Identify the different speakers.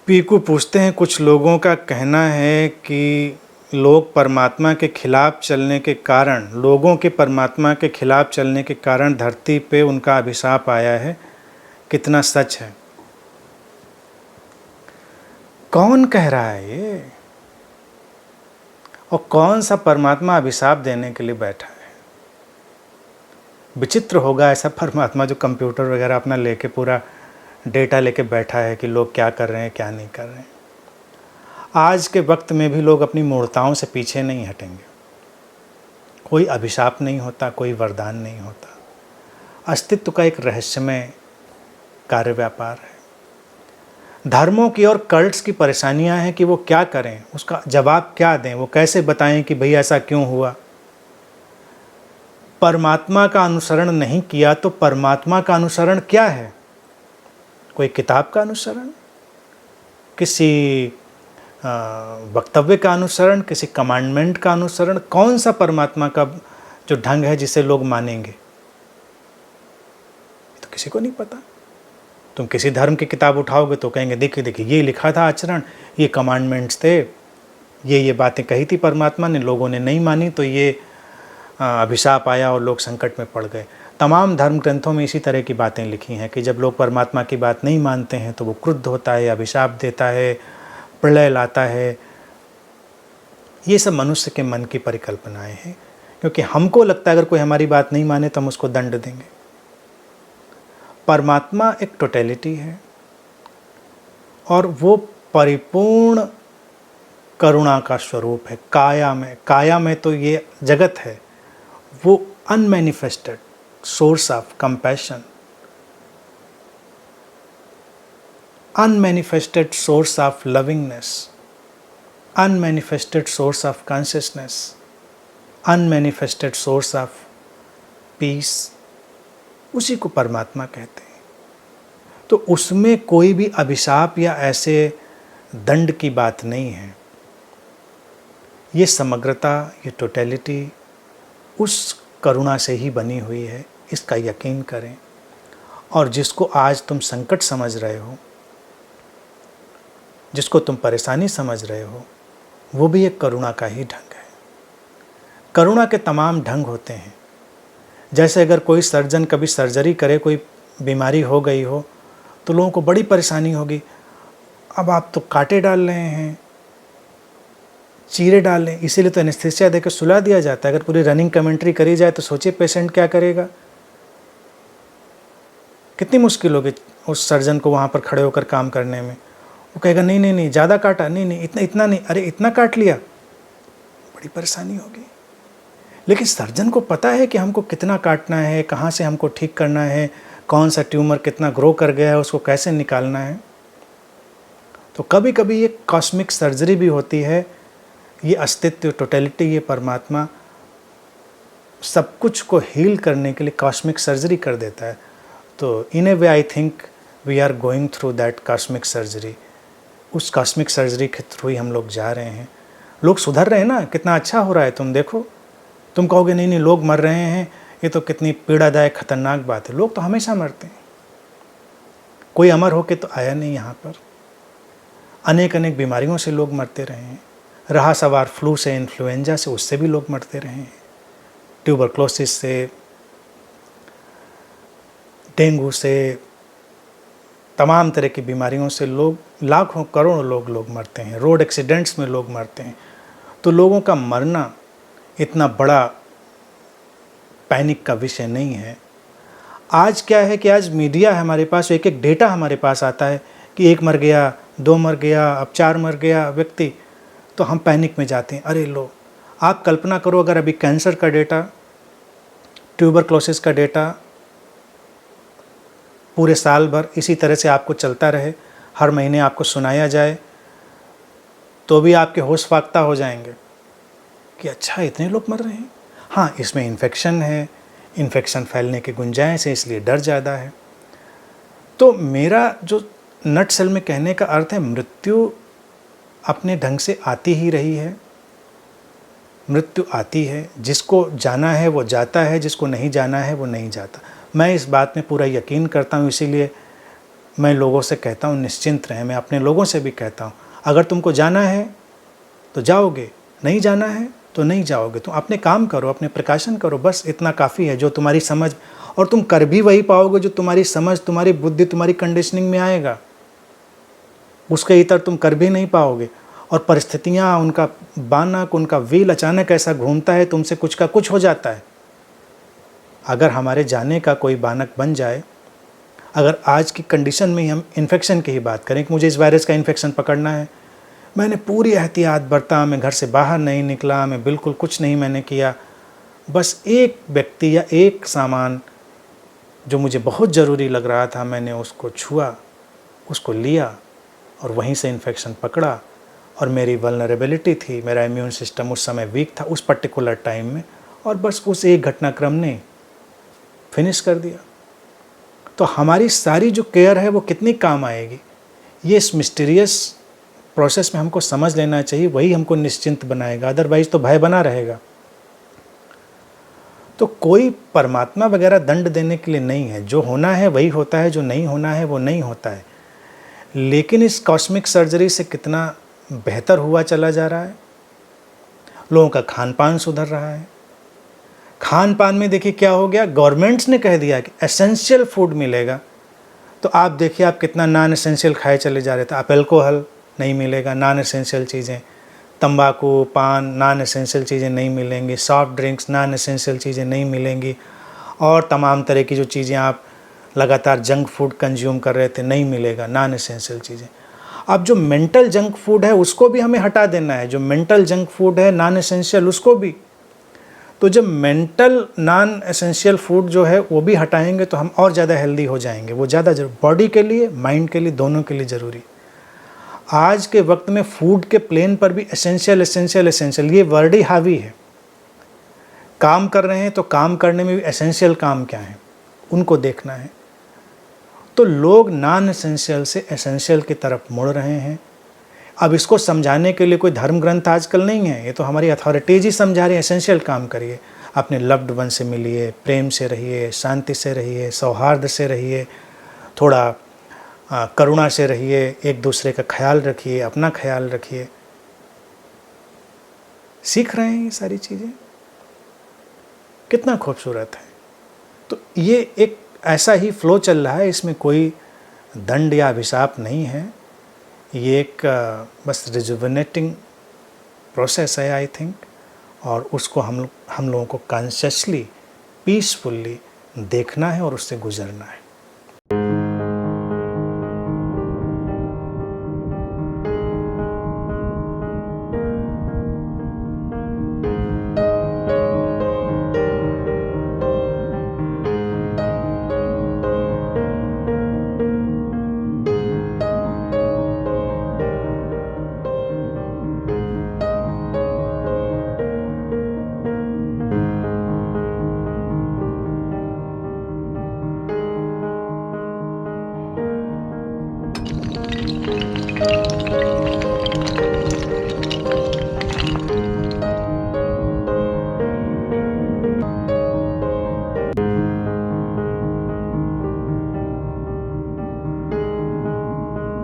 Speaker 1: पीकू पूछते हैं, कुछ लोगों का कहना है कि लोग परमात्मा के खिलाफ चलने के कारण लोगों के परमात्मा के खिलाफ चलने के कारण धरती पे उनका अभिशाप आया है, कितना सच है? कौन कह रहा है ये? और कौन सा परमात्मा अभिशाप देने के लिए बैठा है? विचित्र होगा ऐसा परमात्मा जो कंप्यूटर वगैरह अपना लेके पूरा डेटा लेके बैठा है कि लोग क्या कर रहे हैं क्या नहीं कर रहे हैं। आज के वक्त में भी लोग अपनी मूर्ताओं से पीछे नहीं हटेंगे। कोई अभिशाप नहीं होता, कोई वरदान नहीं होता। अस्तित्व का एक रहस्यमय कार्य व्यापार है। धर्मों की और कल्ट्स की परेशानियां हैं कि वो क्या करें, उसका जवाब क्या दें, वो कैसे बताएं कि भाई ऐसा क्यों हुआ। परमात्मा का अनुसरण नहीं किया तो परमात्मा का अनुसरण क्या है? कोई किताब का अनुसरण, किसी वक्तव्य का अनुसरण, किसी कमांडमेंट का अनुसरण? कौन सा परमात्मा का जो ढंग है जिसे लोग मानेंगे? तो किसी को नहीं पता। तुम किसी धर्म की किताब उठाओगे तो कहेंगे देखिए देखिए ये लिखा था आचरण, ये कमांडमेंट्स थे, ये बातें कही थी परमात्मा ने, लोगों ने नहीं मानी तो ये अभिशाप आया और लोग संकट में पड़ गए। तमाम धर्म ग्रंथों में इसी तरह की बातें लिखी हैं कि जब लोग परमात्मा की बात नहीं मानते हैं तो वो क्रुद्ध होता है, अभिशाप देता है, प्रलय लाता है। ये सब मनुष्य के मन की परिकल्पनाएं हैं, क्योंकि हमको लगता है अगर कोई हमारी बात नहीं माने तो हम उसको दंड देंगे। परमात्मा एक टोटलिटी है और वो परिपूर्ण करुणा का स्वरूप है। काया में तो ये जगत है, वो unmanifested source of compassion, unmanifested source of lovingness, unmanifested source of consciousness, unmanifested source of peace, उसी को परमात्मा कहते हैं। तो उसमें कोई भी अभिशाप या ऐसे दंड की बात नहीं है। ये समग्रता, ये टोटलिटी उस करुणा से ही बनी हुई है, इसका यकीन करें। और जिसको आज तुम संकट समझ रहे हो, जिसको तुम परेशानी समझ रहे हो, वो भी एक करुणा का ही ढंग है। करुणा के तमाम ढंग होते हैं। जैसे अगर कोई सर्जन कभी सर्जरी करे, कोई बीमारी हो गई हो तो लोगों को बड़ी परेशानी होगी। अब आप तो कांटे डाल रहे हैं, चीरे डाल रहे हैं, इसीलिए तो एनेस्थीसिया देकर सुला दिया जाता है। अगर पूरी रनिंग कमेंट्री करी जाए तो सोचिए पेशेंट क्या करेगा, कितनी मुश्किल होगी उस सर्जन को वहाँ पर खड़े होकर काम करने में। वो कहेगा नहीं नहीं नहीं ज़्यादा काटा, नहीं नहीं इतना नहीं, अरे इतना काट लिया, बड़ी परेशानी होगी। लेकिन सर्जन को पता है कि हमको कितना काटना है, कहाँ से हमको ठीक करना है, कौन सा ट्यूमर कितना ग्रो कर गया है, उसको कैसे निकालना है। तो कभी कभी ये कॉस्मिक सर्जरी भी होती है। ये अस्तित्व, टोटलिटी, ये परमात्मा सब कुछ को हील करने के लिए कॉस्मिक सर्जरी कर देता है। तो in a way I think we are going through that cosmic surgery. उस कॉस्मिक सर्जरी के थ्रू ही हम लोग जा रहे हैं। लोग सुधर रहे हैं ना, कितना अच्छा हो रहा है। तुम देखो, तुम कहोगे नहीं नहीं लोग मर रहे हैं, ये तो कितनी पीड़ादायक खतरनाक बात है। लोग तो हमेशा मरते हैं, कोई अमर होके तो आया नहीं यहाँ पर। अनेक अनेक बीमारियों से लोग मरते रहे हैं। रहा सवार फ्लू से, इन्फ्लुएंजा से, उससे भी लोग मरते रहे हैं। ट्यूबरक्लोसिस से, डेंगू से, तमाम तरह की बीमारियों से लोग, लाखों करोड़ों लोग मरते हैं। रोड एक्सीडेंट्स में लोग मरते हैं। तो लोगों का मरना इतना बड़ा पैनिक का विषय नहीं है। आज क्या है कि आज मीडिया है हमारे पास, एक एक डेटा हमारे पास आता है कि 1 मर गया, 2 मर गया, अब 4 मर गया व्यक्ति, तो हम पैनिक में जाते हैं। अरे लो, आप कल्पना करो अगर अभी कैंसर का डेटा, ट्यूबरक्लोसिस का डेटा पूरे साल भर इसी तरह से आपको चलता रहे, हर महीने आपको सुनाया जाए, तो भी आपके होश फाख्ता हो जाएंगे कि अच्छा इतने लोग मर रहे हैं। हाँ, इसमें इन्फेक्शन है, इन्फेक्शन फैलने की गुंजाइश है, इसलिए डर ज़्यादा है। तो मेरा जो नटसेल में कहने का अर्थ है, मृत्यु अपने ढंग से आती ही रही है। मृत्यु आती है, जिसको जाना है वो जाता है, जिसको नहीं जाना है वो नहीं जाता। मैं इस बात में पूरा यकीन करता हूँ, इसीलिए मैं लोगों से कहता हूँ निश्चिंत रहें, मैं अपने लोगों से भी कहता हूँ अगर तुमको जाना है तो जाओगे, नहीं जाना है तो नहीं जाओगे, तुम अपने काम करो, अपने प्रकाशन करो, बस इतना काफ़ी है जो तुम्हारी समझ, और तुम कर भी वही पाओगे जो तुम्हारी समझ, तुम्हारी बुद्धि, तुम्हारी कंडीशनिंग में आएगा, उसके इतर तुम कर भी नहीं पाओगे। और परिस्थितियाँ, उनका बानक, उनका व्हील अचानक ऐसा घूमता है, तुमसे कुछ का कुछ हो जाता है। अगर हमारे जाने का कोई बानक बन जाए, अगर आज की कंडीशन में हम इन्फेक्शन की ही बात करें कि मुझे इस वायरस का इन्फेक्शन पकड़ना है, मैंने पूरी एहतियात बरता, मैं घर से बाहर नहीं निकला, मैं बिल्कुल कुछ नहीं मैंने किया, बस एक व्यक्ति या एक सामान जो मुझे बहुत ज़रूरी लग रहा था, मैंने उसको छुआ, उसको लिया और वहीं से इन्फेक्शन पकड़ा। और मेरी वल्नरेबिलिटी थी, मेरा इम्यून सिस्टम उस समय वीक था उस पर्टिकुलर टाइम में, और बस उस एक घटनाक्रम ने फिनिश कर दिया। तो हमारी सारी जो केयर है वो कितनी काम आएगी, ये इस मिस्टीरियस प्रोसेस में हमको समझ लेना चाहिए, वही हमको निश्चिंत बनाएगा, अदरवाइज तो भय बना रहेगा। तो कोई परमात्मा वगैरह दंड देने के लिए नहीं है, जो होना है वही होता है, जो नहीं होना है वो नहीं होता है। लेकिन इस कॉस्मिक सर्जरी से कितना बेहतर हुआ चला जा रहा है, लोगों का खान पान सुधर रहा है। खान पान में देखिए क्या हो गया, गवर्नमेंट्स ने कह दिया कि एसेंशियल फूड मिलेगा, तो आप देखिए आप कितना नॉन एसेंशियल खाए चले जा रहे थे। आप अल्कोहल नहीं मिलेगा, नॉन एसेंशियल चीज़ें, तंबाकू, पान, नॉन एसेंशियल चीज़ें नहीं मिलेंगी, सॉफ्ट ड्रिंक्स, नॉन एसेंशियल चीज़ें नहीं मिलेंगी, और तमाम तरह की जो चीज़ें आप लगातार जंक फूड कंज्यूम कर रहे थे नहीं मिलेगा, नॉन एसेंशियल चीज़ें। अब जो मेंटल जंक फूड है उसको भी हमें हटा देना है, जो मेंटल जंक फूड है नॉन एसेंशियल उसको भी। तो जब मेंटल नॉन एसेंशियल फूड जो है वो भी हटाएंगे तो हम और ज़्यादा हेल्दी हो जाएंगे, वो ज़्यादा बॉडी के लिए, माइंड के लिए, दोनों के लिए ज़रूरी। आज के वक्त में फूड के प्लेन पर भी एसेंशियल एसेंशियल एसेंशियल ये वर्ड ही हावी है। काम कर रहे हैं तो काम करने में भी एसेंशियल काम क्या है उनको देखना है। तो लोग नॉन एसेंशियल से एसेंशियल की तरफ मुड़ रहे हैं। अब इसको समझाने के लिए कोई धर्म ग्रंथ आजकल नहीं है, ये तो हमारी अथॉरिटीज ही समझा रही है, एसेंशियल काम करिए, अपने लव्ड वन से मिलिए, प्रेम से रहिए, शांति से रहिए, सौहार्द से रहिए, थोड़ा करुणा से रहिए, एक दूसरे का ख्याल रखिए, अपना ख्याल रखिए। सीख रहे हैं ये सारी चीज़ें, कितना खूबसूरत है। तो ये एक ऐसा ही फ्लो चल रहा है, इसमें कोई दंड या अभिशाप नहीं है, ये एक बस रिजुविनेटिंग प्रोसेस है आई थिंक, और उसको हम लोगों को कॉन्शियसली, पीसफुल्ली देखना है और उससे गुजरना है।